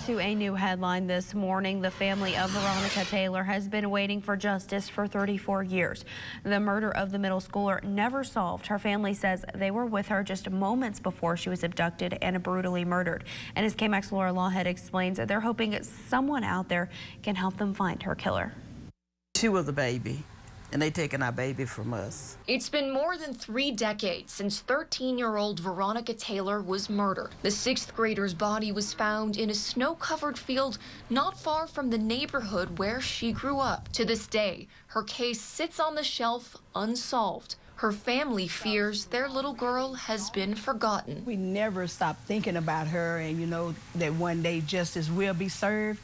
To a new headline this morning, the family of Veronica Taylor has been waiting for justice for 34 years. The murder of the middle schooler never solved. Her family says they were with her just moments before she was abducted and brutally murdered. And as KMAC's Laura Lawhead explains, they're hoping someone out there can help them find her killer. She was a baby, and they taking our baby from us. It's been more than 3 decades since 13-year-old Veronica Taylor was murdered. The 6th grader's body was found in a snow-covered field not far from the neighborhood where she grew up. To this day, her case sits on the shelf unsolved. Her family fears their little girl has been forgotten. We never stop thinking about her, and you know that one day justice will be served.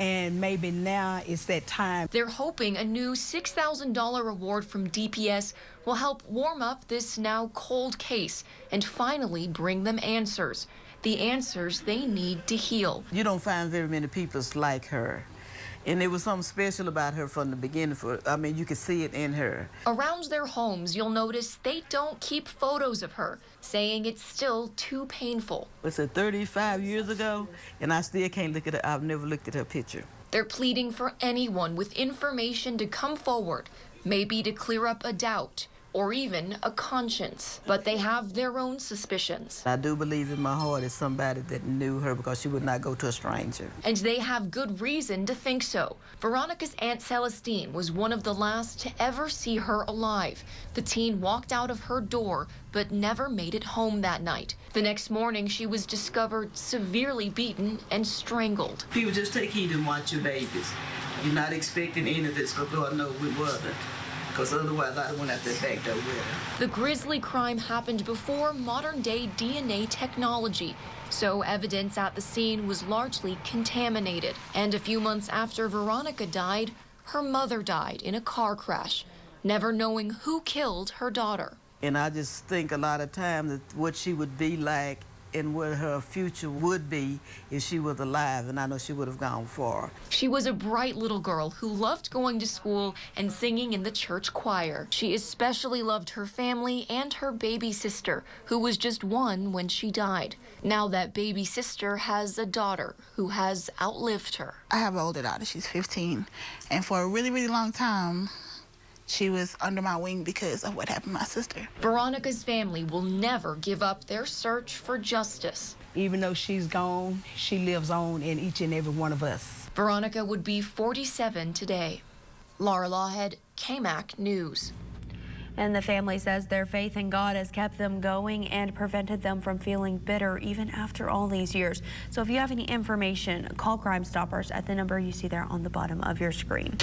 And maybe now it's that time. They're hoping a new $6,000 award from DPS will help warm up this now cold case and finally bring them answers. The answers they need to heal. You don't find very many people like her. And there was something special about her from the beginning. You could see it in her. Around their homes, you'll notice they don't keep photos of her, saying it's still too painful. It's 35 years ago, and I still can't look at her. I've never looked at her picture. They're pleading for anyone with information to come forward, maybe to clear up a doubt or even a conscience. But they have their own suspicions. I do believe in my heart it's somebody that knew her, because she would not go to a stranger. And they have good reason to think so. Veronica's Aunt Celestine was one of the last to ever see her alive. The teen walked out of her door, but never made it home that night. The next morning, she was discovered severely beaten and strangled. People just take heed and watch your babies. You're not expecting any of this, but God knows we wasn't. Because otherwise I went out that back door with her. The grisly crime happened before modern-day DNA technology, so evidence at the scene was largely contaminated. And a few months after Veronica died, her mother died in a car crash, never knowing who killed her daughter. And I just think a lot of times that what she would be like and what her future would be if she was alive, and I know she would have gone far. She was a bright little girl who loved going to school and singing in the church choir. She especially loved her family and her baby sister, who was just 1 when she died. Now that baby sister has a daughter who has outlived her. I have an older daughter, she's 15, and for a really, really long time, she was under my wing because of what happened to my sister. Veronica's family will never give up their search for justice. Even though she's gone, she lives on in each and every one of us. Veronica would be 47 today. Laura Lawhead, KMAC News. And the family says their faith in God has kept them going and prevented them from feeling bitter even after all these years. So if you have any information, call Crime Stoppers at the number you see there on the bottom of your screen.